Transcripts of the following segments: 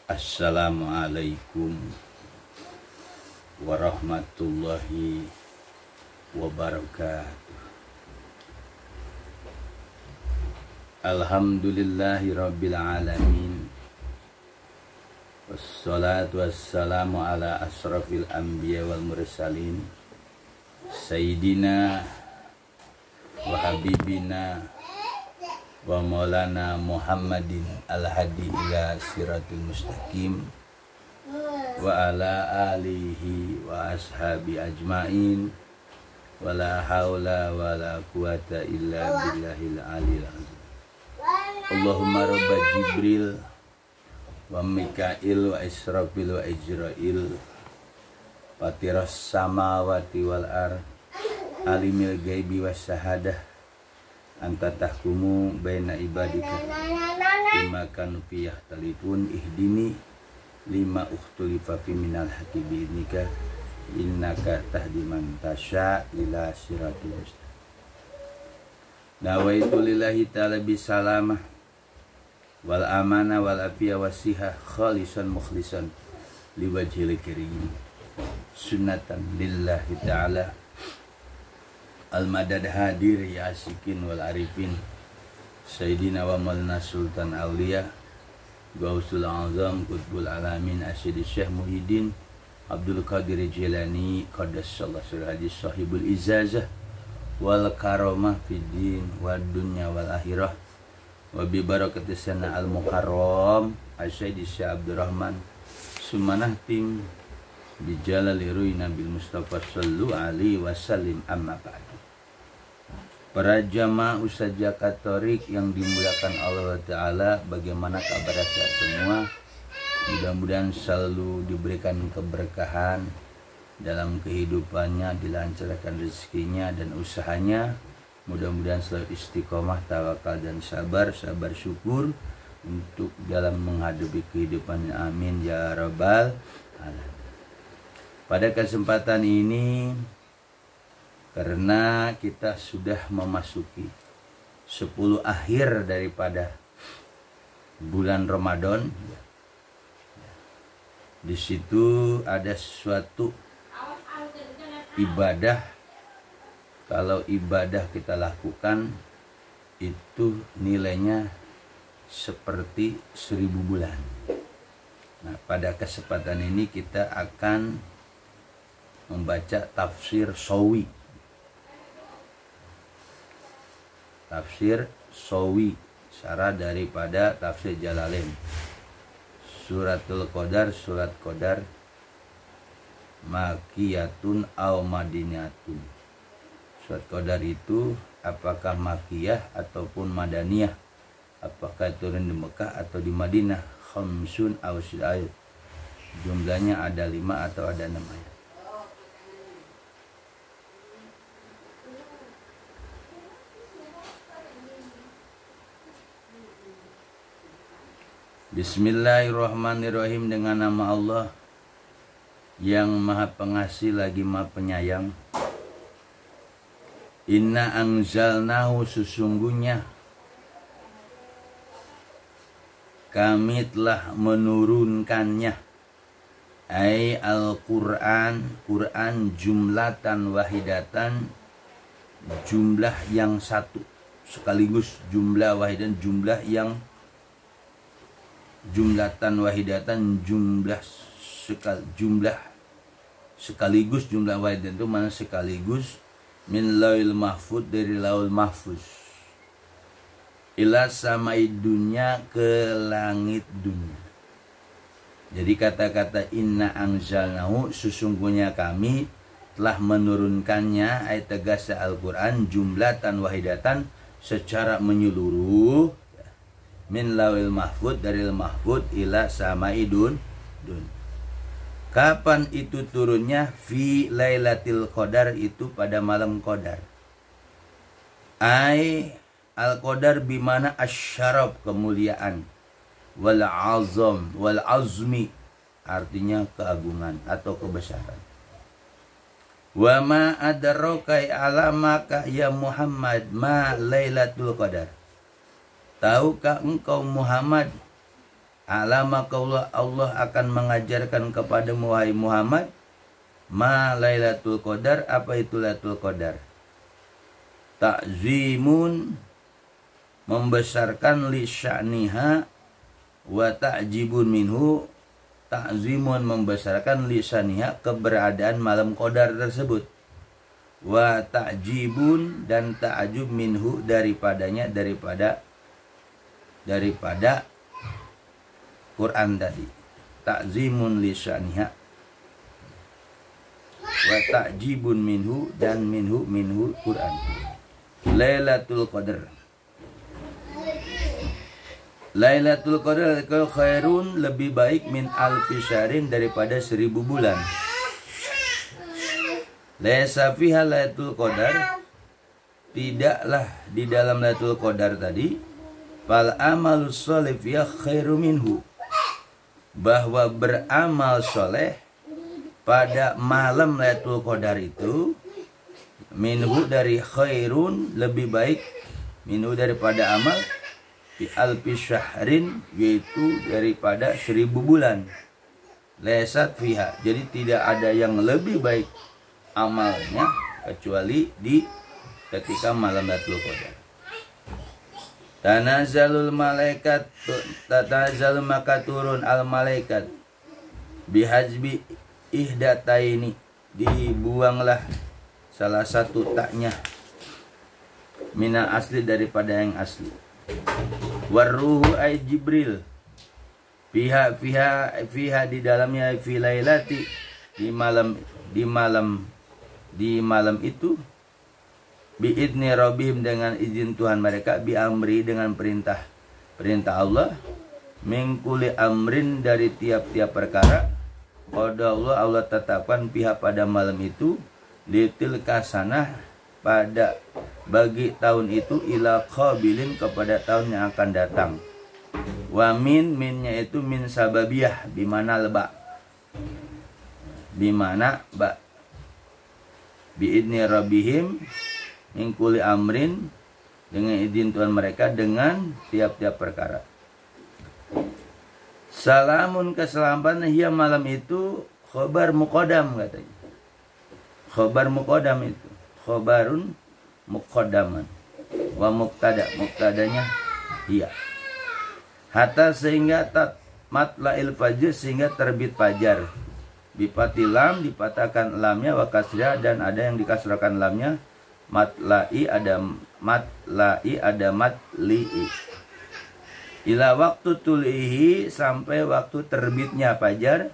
Assalamualaikum warahmatullahi wabarakatuh. Alhamdulillahi rabbil alamin. Wassalatu wassalamu ala asrafil anbiya wal mursalin Sayyidina wa habibina wa maulana Muhammadin al-hadi ila siratul mustaqim wa ala alihi wa ashabi ajmain wa la hawla wa la quwata illa billahil aliyil azim. Allahumma rabba Jibril wa Mikail wa Israfil wa Ijrail fatiras samawati wal ar alimil ghaibi was syahadah anta tahkumu baina ibadika bima kanu fiyah talifun ihdini lima ukhtulifa fi minal haqqi bi'idnika innaka tahdi man tasya ila siratil mustaqim. Nawaitu lillahi ta'ala bisalamah wal amana wal afiyah wasihah khalisan mukhlisan liwajhil karim sunnatan lillahi ta'ala al madad hadir ya asikin wal arifin sayyidina wa maulana sultan auliya gausul azam qutbul alamin asyidi syekh Muhyiddin Abdul Qadir Jilani qaddasallahu sirrul hadis sahibul izazah wal karamah fid din wad dunya wal akhirah wa bi barakati sana al mukarram asyidi syekh Abdurrahman sumanah tim bi jalali ruina bil mustafa sallu alaihi wasallim amma ba'd. Para jamaah usaha Katolik yang dimuliakan Allah Ta'ala, bagaimana kabar saya semua? Mudah-mudahan selalu diberikan keberkahan dalam kehidupannya, dilancarkan rezekinya dan usahanya. Mudah-mudahan selalu istiqomah, tawakal dan sabar syukur untuk dalam menghadapi kehidupan. Amin ya rabbal alamin. Pada kesempatan ini, karena kita sudah memasuki 10 akhir daripada bulan Ramadan, di situ ada suatu ibadah. Kalau ibadah kita lakukan itu nilainya seperti 1000 bulan. Nah, pada kesempatan ini kita akan membaca tafsir Shawi. Tafsir Shawi, syarah daripada tafsir Jalalain. Suratul Qadar, surat Qadar makiyatun aw madiniyatun. Surat Qadar itu apakah makiyah ataupun madaniyah? Apakah turun di Mekah atau di Madinah? Khamsun aw ayat. Jumlahnya ada 5 atau ada 6 ayat. Bismillahirrahmanirrahim. Dengan nama Allah yang maha pengasih lagi maha penyayang. Inna anzalnahu, sesungguhnya kami telah menurunkannya, ay al-Quran, Quran jumlatan wahidatan, jumlah yang satu sekaligus, jumlah wahidan, jumlah yang jumlatan wahidatan, jumlah sekaligus, jumlah wahidan itu mana sekaligus, min lauhil mahfuz, dari lauhul mahfuz, ila samai dunya, ke langit dunia. Jadi kata-kata inna anzalnahu, sesungguhnya kami telah menurunkannya, ayat tegasnya Al-Quran jumlatan wahidatan, secara menyeluruh, min lawil mahfud, dari mahfud, ila samai dun. Kapan itu turunnya? Fi lailatul qadar, itu pada malam qadar. Ai al-qadar bimana asyarab, kemuliaan, wal azam, wal azmi, artinya keagungan atau kebesaran. Wa ma adraka alamaka ya Muhammad ma lailatul qadar. Tahukah engkau Muhammad Alamaka Allah akan mengajarkan kepadamu wahai Muhammad ma Lailatul Qadar, apa itu Lailatul Qadar. Ta'zimun, membesarkan li sya'niha, wa ta'jibun minhu, ta'zimun membesarkan li sya'niha, keberadaan malam Qadar tersebut, wa ta'jibun dan ta'ajub minhu daripadanya, daripada Quran tadi. Ta'zimun li sya'niha wa ta'jibun minhu dan minhu Quran. Lailatul Qadar. Lailatul Qadar khairun, lebih baik min alfi syahrin, daripada 1000 bulan. Laisa fiha Lailatul Qadar, tidaklah di dalam Lailatul Qadar tadi fal amalus sholih ya khairu minhu, bahwa beramal soleh pada malam Lailatul Qadar itu minhu dari khairun, lebih baik minhu daripada amal fi alfi syahrin, yaitu daripada 1000 bulan. Lesat fiha, jadi tidak ada yang lebih baik amalnya kecuali di ketika malam Lailatul Qadar. Tanazalul malaikat, tatazal maka turun al malaikat bihajbi ihdataini, dibuanglah salah satu taknya mina asli daripada yang asli. Waruhu ay Jibril, fiha di dalamnya, fi lailati, di malam itu, biidni rabbihim dengan izin Tuhan mereka, bi amri dengan perintah Allah, min kulli amrin dari tiap-tiap perkara, qada Allah tetapkan pihak pada malam itu, litil kasanah pada bagi tahun itu, ila qabilin kepada tahun yang akan datang. Wa minnya itu min sababiyah, bimana leba, bimana ba, biidni rabbihim min kulli amrin, dengan izin Tuhan mereka dengan tiap-tiap perkara. Salamun, keselamatan, hiya malam itu khobar muqaddam katanya. Khobar muqaddam itu khobarun muqaddaman wa muqtadanya hiya. Hatta sehingga matla'il fajr, sehingga terbit fajar. Bipatilam, dipatahkan lamnya, wa kasrah, dan ada yang dikasrahkan lamnya. Matla'i ada matli'i. Ila waktu tulihi, sampai waktu terbitnya fajar.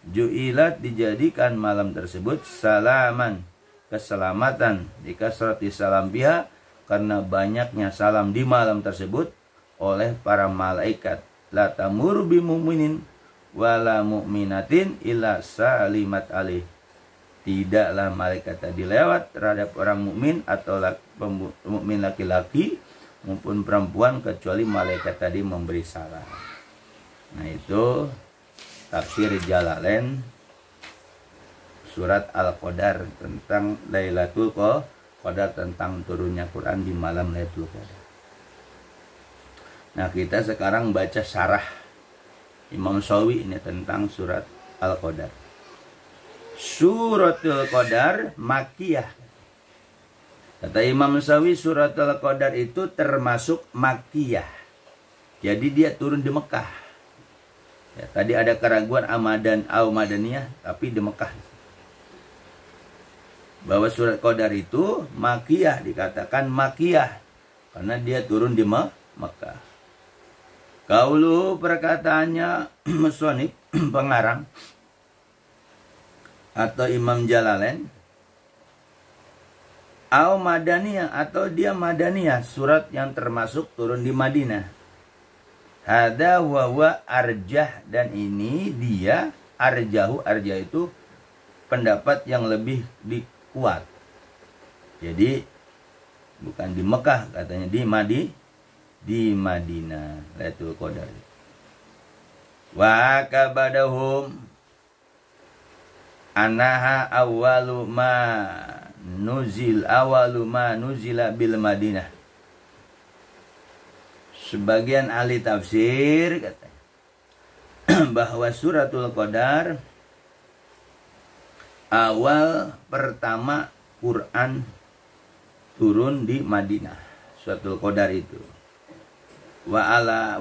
Ju'ilat, dijadikan malam tersebut salaman, keselamatan, dikasrati salam biha, karena banyaknya salam di malam tersebut oleh para malaikat. La tamur bi mu'minin wala mu'minatin illa salimat alih, tidaklah malaikat tadi lewat terhadap orang mukmin atau mukmin laki-laki maupun perempuan kecuali malaikat tadi memberi salam. Nah, itu tafsir Jalalain surat Al-Qadar tentang Lailatul Qadar, tentang turunnya Quran di malam Lailatul Qadar. Nah, kita sekarang baca syarah Imam Shawi ini tentang surat Al-Qadar. Suratul Qadar Makkiyah. Kata Imam Shawi, suratul Qadar itu termasuk Makkiyah. Jadi dia turun di Mekah. Ya, tadi ada keraguan Madaniyah, tapi di Mekah. Bahwa surat Qadar itu Makkiyah, dikatakan Makkiyah karena dia turun di Mekah. Kaulu, perkataannya musannif pengarang atau Imam Jalalain, au Madaniyah, atau dia Madaniyah, surat yang termasuk turun di Madinah. Hada wa arjah, dan ini dia arjahu, arjah itu pendapat yang lebih kuat. Jadi bukan di Mekah, katanya di Madinah Lailatul Qadar. Wa kabadahum anaha awalu ma nuzila bil Madinah. Sebagian ahli tafsir katanya, bahwa suratul Qadar awal pertama Quran turun di Madinah. Suratul Qadar itu. Wa ala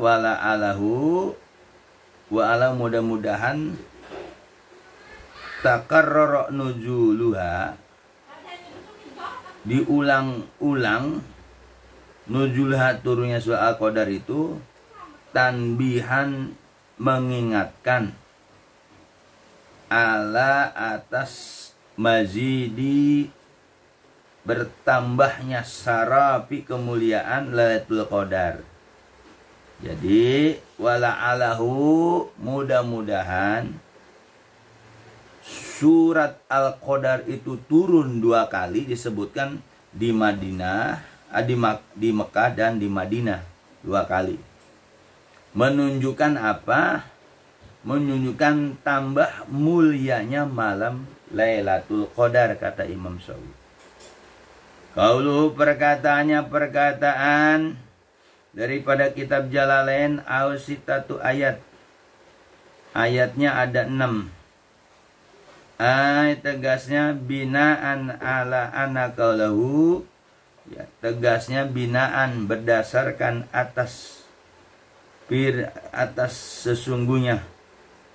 mudah-mudahan takarrara nuzuluha, diulang-ulang nuzulha turunnya surah Al-Qadar itu tanbihan, mengingatkan ala atas mazidi bertambahnya sarafi kemuliaan Lailatul Qadar. Jadi wala'alahu, mudah-mudahan surat Al-Qadar itu turun 2 kali, disebutkan di Madinah, di Mekah dan di Madinah 2 kali. Menunjukkan apa? Menunjukkan tambah mulianya malam Lailatul Qadar, kata Imam Syafi'i. Qauluhu, perkataannya perkataan daripada kitab Jalalain, ausitatu ayat. Ayatnya ada 6. Tegasnya binaan ala anaqalahu, ya, tegasnya binaan berdasarkan atas sesungguhnya.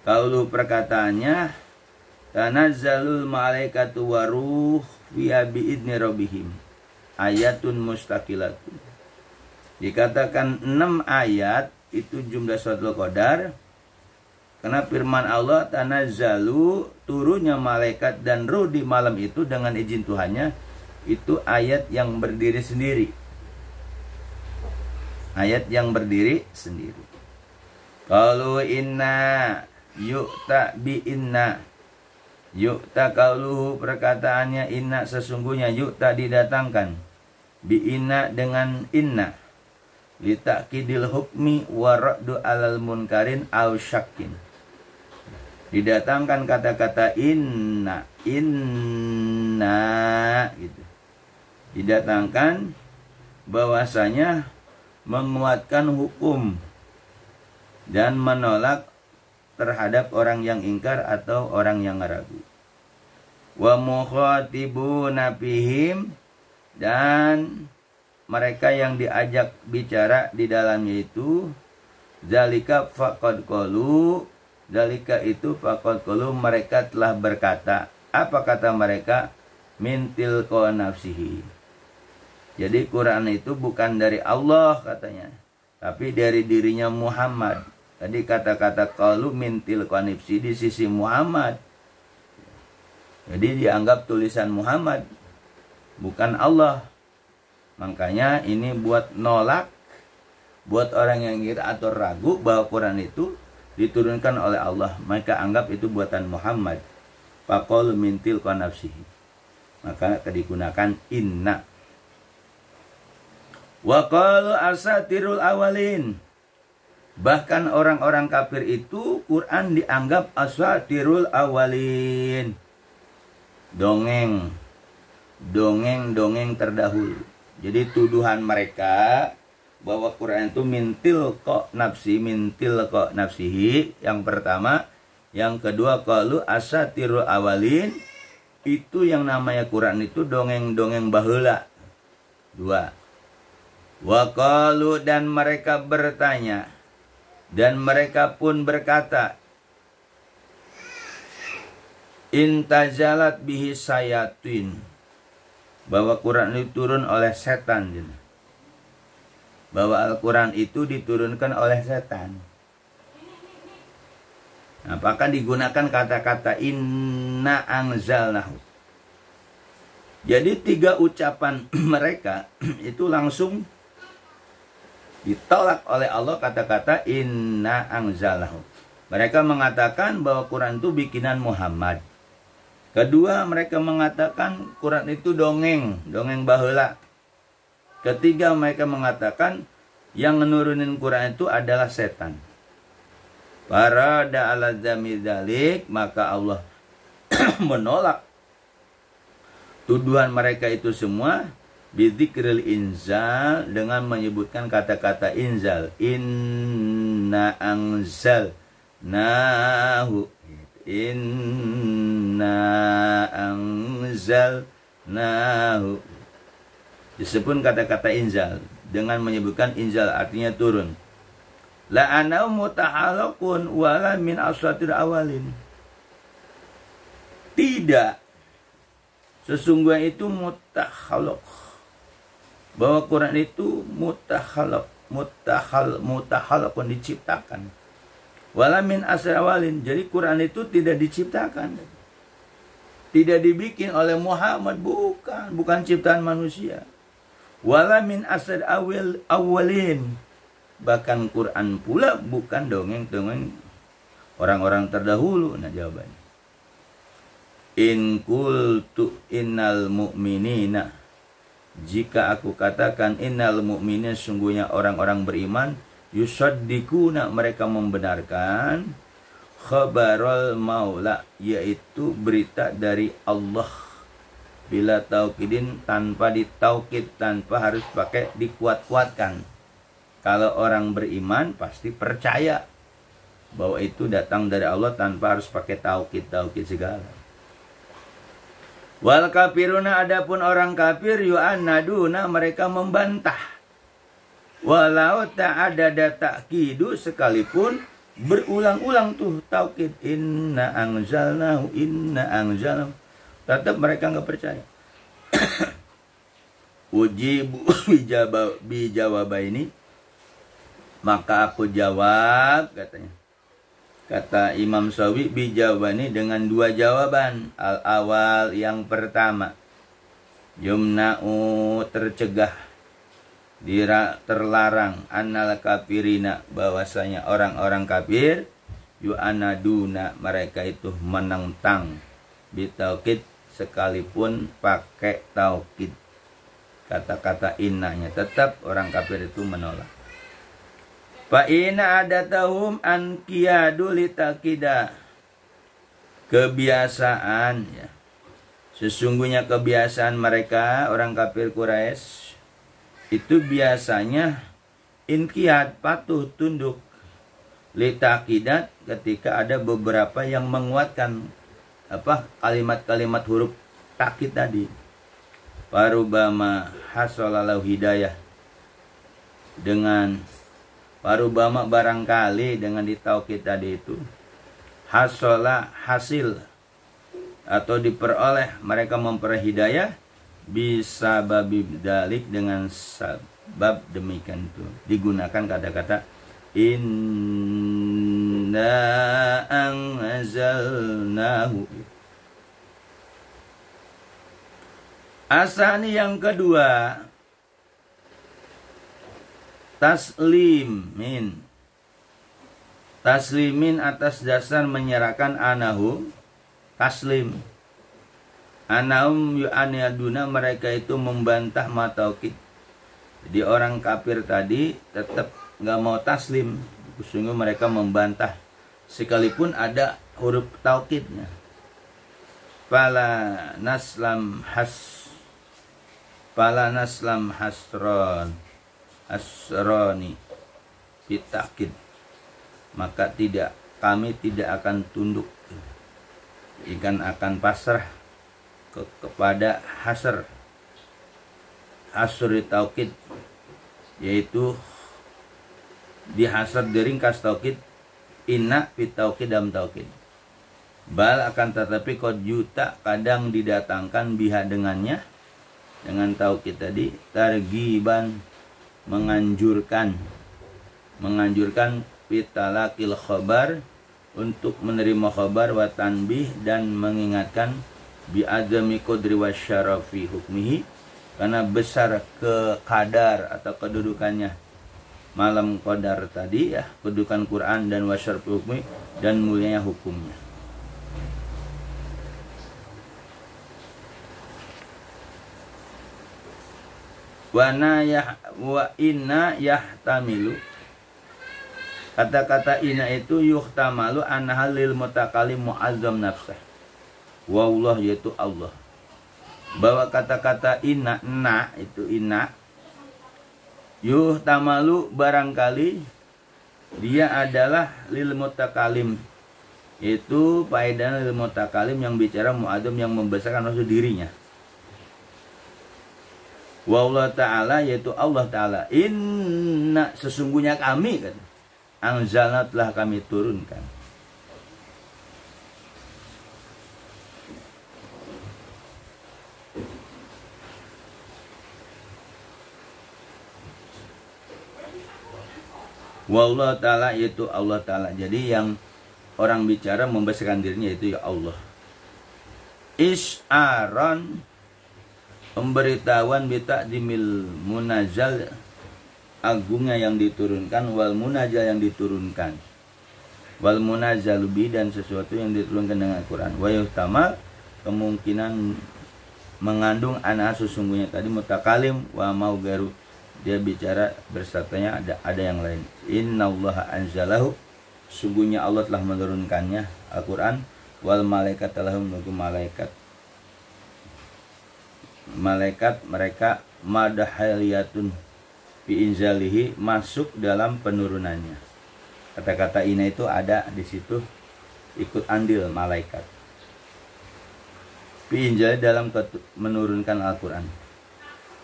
Qaulu, perkataannya tanazzalul malaikatu waruh fiha biidni rabbihim, ayatun mustaqilatun. Dikatakan 6 ayat itu jumlah suratul Qadar karena firman Allah tanazzalu, turunnya malaikat dan ruh di malam itu dengan izin Tuhannya, itu ayat yang berdiri sendiri. Ayat yang berdiri sendiri. Qalu inna yu'ta bi inna. Yu'ta qauluhu, perkataannya inna, sesungguhnya yu'ta didatangkan bi inna dengan inna li ta'kidil hukmi wa raddu alal munkarin aw syakkin. Didatangkan kata-kata inna gitu. Didatangkan bahwasanya menguatkan hukum dan menolak terhadap orang yang ingkar atau orang yang ragu. Wa mukhatibuna bihim, dan mereka yang diajak bicara di dalamnya itu zalika faqad qalu, zalika itu faqad qalu, mereka telah berkata. Apa kata mereka? Min tilqa nafsihi. Jadi Quran itu bukan dari Allah katanya, tapi dari dirinya Muhammad. Tadi kata-kata qalu min tilqa nafsi di sisi Muhammad. Jadi dianggap tulisan Muhammad, bukan Allah. Makanya ini buat nolak, buat orang yang kira atau ragu bahwa Quran itu diturunkan oleh Allah, mereka anggap itu buatan Muhammad. Faqalu min tilqa nafsihi, maka digunakan inna. Wa qalu asatirul awalin, bahkan orang-orang kafir itu Quran dianggap asatirul awalin, dongeng terdahulu. Jadi tuduhan mereka bahwa Quran itu mintil kok nafsihi, yang pertama. Yang kedua, qalu asatirul awalin, itu yang namanya Quran itu dongeng-dongeng baheula. 2. Wa qalu, dan mereka bertanya, dan mereka pun berkata, intazalat bihi sayatin, bahwa Quran itu turun oleh setan. Bahwa Al-Quran itu diturunkan oleh setan. Apakah digunakan kata-kata inna anzalnahu. Jadi 3 ucapan mereka itu langsung ditolak oleh Allah, kata-kata inna anzalnahu. Mereka mengatakan bahwa Quran itu bikinan Muhammad. Kedua, mereka mengatakan Quran itu dongeng baheula. Ketiga, mereka mengatakan yang menurunin Quran itu adalah setan. Farada ala dzamidalik, maka Allah menolak tuduhan mereka itu semua bidzikril inzal, dengan menyebutkan kata-kata inzal. Inna anzal nahu, inna anzalnahu. Disebut kata-kata inzal dengan menyebutkan inzal artinya turun. La anau mutahalaqun wala min asratir awalin. Tidak, sesungguhnya itu mutahalaq, bahwa Quran itu mutahalaqun diciptakan. Wala min asratir awalin. Jadi Quran itu tidak diciptakan, tidak dibikin oleh Muhammad, bukan ciptaan manusia. Wala min asratir awalin. Bahkan Quran pula bukan dongeng-dongeng orang-orang terdahulu. Nah jawabannya, in qultu innal mu'minina, jika aku katakan innal mu'minina, sungguhnya orang-orang beriman, yusaddiquna, mereka membenarkan, khabarul maula, yaitu berita dari Allah, bila taukidin, tanpa ditaukid, tanpa harus pakai dikuat-kuatkan. Kalau orang beriman pasti percaya bahwa itu datang dari Allah tanpa harus pakai taukid segala. Wal kafiruna, adapun orang kafir, yu'annaduna, mereka membantah. Walau ta'adada ta'kidu, sekalipun berulang-ulang tuh taukid, inna anzalnahu, tetap mereka nggak percaya. Ujibu bijawaba ini, maka aku jawab, katanya. Kata Imam Sawi, bijawabani, dengan dua jawaban. Al-awal, yang pertama, yumna'u, tercegah, terlarang, annal kafirina, bahwasanya orang-orang kafir, yu'anaduna, mereka itu menentang, bitaukid, sekalipun pakai taukid. Kata-kata innanya, tetap orang kafir itu menolak. Fa ina adatahum an qiyadu litakida, kebiasaan, ya, sesungguhnya kebiasaan mereka orang kafir Quraisy itu biasanya inqiyad, patuh tunduk, litakidat, ketika ada beberapa yang menguatkan kalimat-kalimat huruf takid tadi. Parubama hasolalau hidayah, dengan parubama, barangkali, dengan ditaukid tadi itu, hasola, hasil atau diperoleh, mereka memperoleh hidayah, bisa babi dalik, dengan sebab demikian itu digunakan kata-kata inna anzalnahu. Asani, yang kedua, taslimin atas dasar menyerahkan, anahu, taslim, anahum yu'aniyaduna, mereka itu membantah mataukid. Jadi orang kafir tadi tetap nggak mau taslim, sungguh mereka membantah sekalipun ada huruf taukidnya. Fala naslam hasroni bitakid, maka kami tidak akan tunduk, akan pasrah kepada hasr taukid, yaitu dihasr diringkas taukid, inna bitaukid dalam taukid. Bal, akan tetapi, qad yuta, kadang didatangkan, biha, dengannya, dengan taukid tadi, targiban, menganjurkan fitalakil khabar, untuk menerima khabar, wa tanbih, dan mengingatkan, bi azami qadri wasyarafi hukmihi, karena besar kadar atau kedudukannya malam qadar tadi, ya, kedudukan Quran, dan wasyarafi hukmi, dan mulianya hukumnya. Wa inna yahtamilu, kata-kata inna itu yuhtamalu anha lil mutakallim mu'azzam nafsah, wa Allah, yaitu Allah, bahwa kata-kata inna, itu inna, yuhtamalu, barangkali Dia adalah lil mutakalim. Itu faedah lil mutakalim yang bicara mu'adzam yang membesarkan maksud dirinya. Wa Allah Ta'ala yaitu Allah Ta'ala. Inna sesungguhnya kami kan. Anzalna telah kami turunkan. Wallah Ta'ala yaitu Allah Ta'ala. Jadi yang orang bicara membesarkan dirinya itu ya Allah. Is'aron pemberitahuan bita'dimil munazal agungnya yang diturunkan, wal munazal yang diturunkan, wal munazal bi dan sesuatu yang diturunkan dengan Al-Quran. Wa yuhtama kemungkinan mengandung ana sesungguhnya tadi mutakalim wa mau garu dia bicara bersertanya ada yang lain. Innallaha anzalahu sungguhnya Allah telah menurunkannya Al-Quran, wal malaikat telah menurunkan malaikat mereka madahaliyatun fi inzalihi masuk dalam penurunannya. Kata-kata ina itu ada di situ ikut andil malaikat. Fi inzali dalam menurunkan Al-Quran.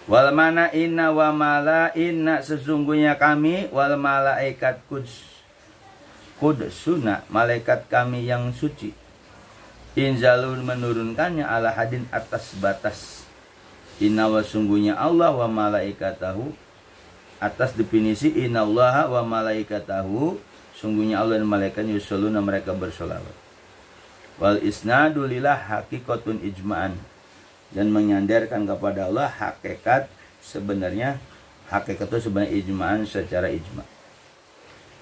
Wal mana inna wa mala inna sesungguhnya kami wal malaikat kudsuna malaikat kami yang suci. Inzalun menurunkannya ala hadin atas batas. Inna wa sungguhnya Allah wa malaikatahu atas definisi innallaha wa malaikatahu sungguhnya Allah dan malaikat yusholluna mereka bersolawat. Wal isnadu lillah hakikatun ijma'an dan menyandarkan kepada Allah hakikat sebenarnya hakikat itu sebenarnya ijma'an secara ijma'.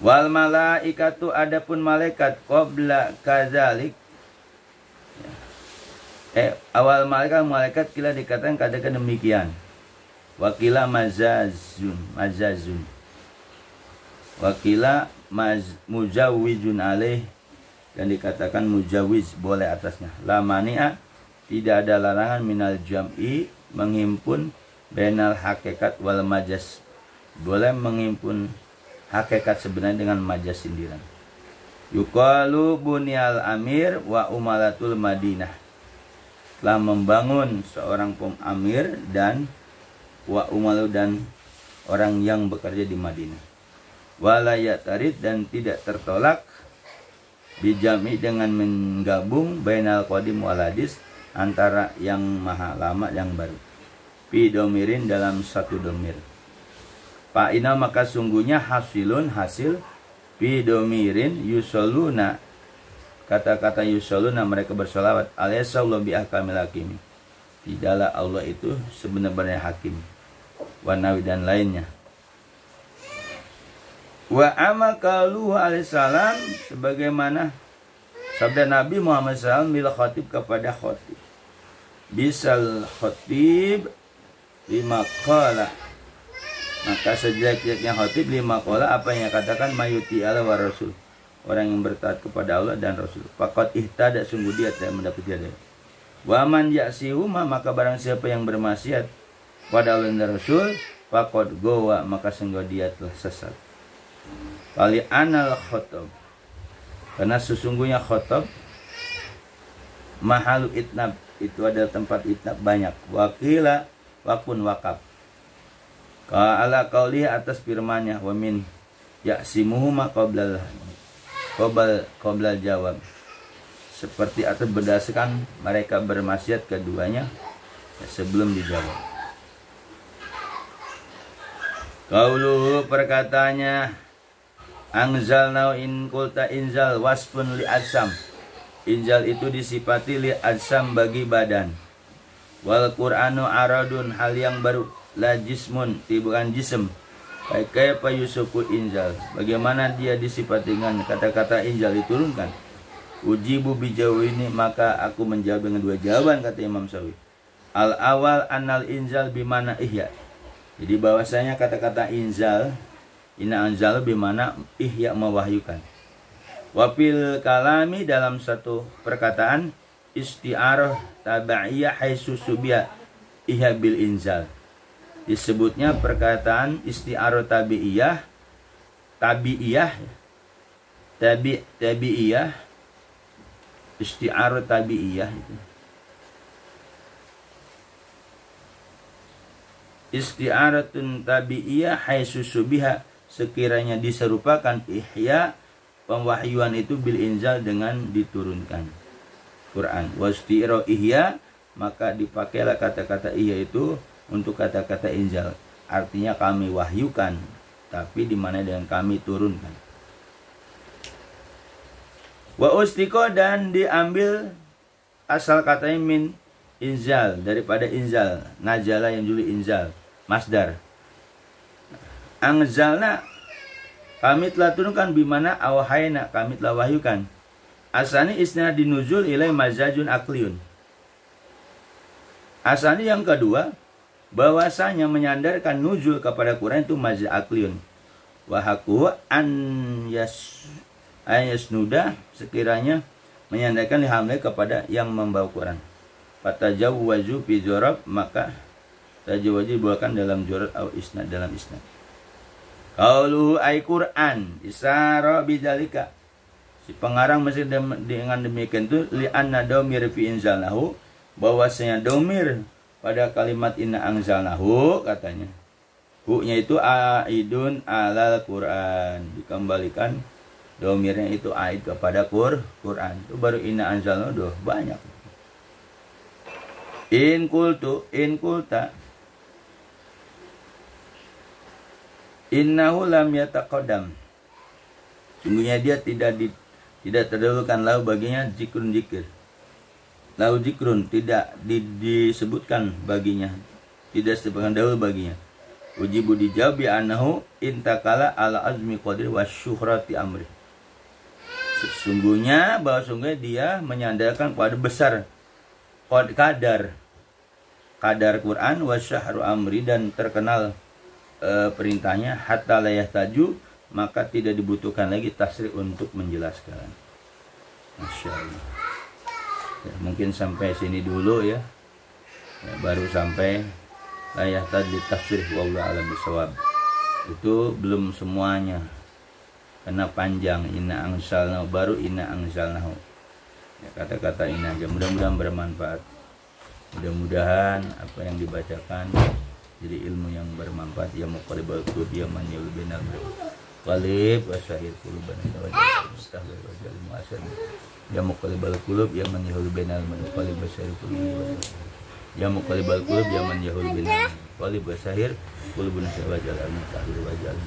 Wal malaikatu adapun malaikat qabla kadzalik awal malaikat kila dikatakan demikian. Wakila mazazun wakila mujawizun alaih dan dikatakan mujawiz boleh atasnya. La mani'a tidak ada larangan minal jam'i menghimpun bainal hakikat wal majas boleh menghimpun hakikat sebenarnya dengan majas sindiran. Yuqalu bunyal amir wa umalatul madinah telah membangun seorang amir dan wa umalu dan orang yang bekerja di Madinah. Walayatarid dan tidak tertolak bijami dengan menggabung bainal qadim wal hadis antara yang maha lama yang baru. Pi domirin dalam satu domir. Fa'ina maka sungguhnya hasilun hasil pi domirin yusoluna kata-kata yusoluna mereka bersolawat alaihissallahu bi ahkamil hakimi. Tidaklah Allah itu sebenarnya hakim. Wanawi dan lainnya. Wa amakaluhu alaihissalam sebagaimana sabda Nabi Muhammad SAW bila khatib kepada khatib. Bisal khatib lima qala. Maka sejak-jaknya khatib lima qala apa yang katakan mayuti Allah wa rasul. Orang yang bertaat kepada Allah dan Rasul. Faqad ihtada sungguh dia tidak mendapat hidayah. Wa man ya'sihuma maka barang siapa yang bermaksiat pada Allah dan Rasul, faqad gowa maka sungguh dia telah sesat. Kali anal khotob karena sesungguhnya khotob mahalu itnab itu adalah tempat itnab banyak. Wakila wakun wakab. Ka'ala qauli atas firman-Nya wa min ya'simuhuma qoblal jawab seperti atau berdasarkan mereka bermaksiat keduanya sebelum dijawab. Qauluhu perkataannya anzalna in qulta inzal wasfun li adsam. Inzal itu disifati li adsam bagi badan. Wal Qur'anu aradun hal yang baru la jismun bukan jism. Kaifa yusufu inzal. Bagaimana dia disifati dengan kata-kata inzal diturunkan? Ujibu bijawini maka aku menjawab dengan dua jawaban kata Imam Syafi'i. Al awal anal inzal bimana ihya. Jadi bahwasanya kata-kata inzal ina anzal bimana ihya mewahyukan. Wafil kalami dalam satu perkataan isti'arah tabaiyah haitsu subiya ihya bil inzal. Disebutnya perkataan isti'arah tabi'iyah tabi'iyah, isti'arah tabi'iyah itu. Isti'aratun tabi'iyah haitsu subiha, sekiranya diserupakan ihya pemwahyuan itu bil inzal dengan diturunkan Quran. Wasti'ra ihya, maka dipakailah kata-kata ihya itu untuk kata-kata inzal. Artinya kami wahyukan, tapi di mana dengan kami turunkan. Wa ustiqo, dan diambil asal katanya min inzal, daripada inzal, najala yang juli inzal, masdar. Anzalna, kami telah turunkan, bimana awhayna, kami telah wahyukan. Asani isnad dinuzul ilai mazajun akliyun. Asani yang kedua, bahwasanya menyandarkan nuzul kepada Quran itu mazaj akliyun. Wahaku an yasnuda, sekiranya menyandarkan lihamle kepada yang membawa Quran. Fatajawwazu fi jorab, maka tajawwazu dibawakan dalam jorab atau isnad, dalam isnad. Qauluhu ay Quran isara bidzalika, si pengarang mesti dengan demikian itu li'anna domir fi inzalnahu, bahwasanya domir pada kalimat inna anzalnahu, katanya hu-nya itu aidun alal Quran, dikembalikan domirnya itu aid kepada Quran. Itu baru inna anzalnahu doh banyak. In kulta innahu lam yataqaddam, sungguhnya dia tidak terdahulukan lahu baginya zikrun zikir. Lahu zikrun, tidak disebutkan baginya, tidak disebutkan dahulu baginya. Ujibu, dijawab bi annahu intakala ala azmi qadir wasyuhrati amri, sesungguhnya bahwa dia menyandarkan pada besar kadar Quran wasyahru amri, dan terkenal perintahnya, hatta la yahtaju, maka tidak dibutuhkan lagi tasrih untuk menjelaskan. Masya Allah. Ya, mungkin sampai sini dulu ya, baru sampai la yahtaju tasrih, wallahu a'lam bishawab. Itu belum semuanya, karena panjang. Inna anzalnahu, baru inna anzalnahu. Ya, kata-kata ini aja, mudah-mudahan bermanfaat. Mudah-mudahan apa yang dibacakan jadi ilmu yang bermanfaat. Ya muqallibal qulub ya man yulbinal qalib wa syahid quluban mustahil wa jalil mu'asir. Ya muqallibal qulub ya man yulbinal qalib wa syahid quluban. Ya muqallibal qulub ya man yulbinal qalib wa syahid qulubun wa jalil mustahil wa jalil.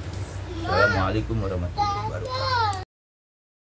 Assalamualaikum warahmatullahi wabarakatuh.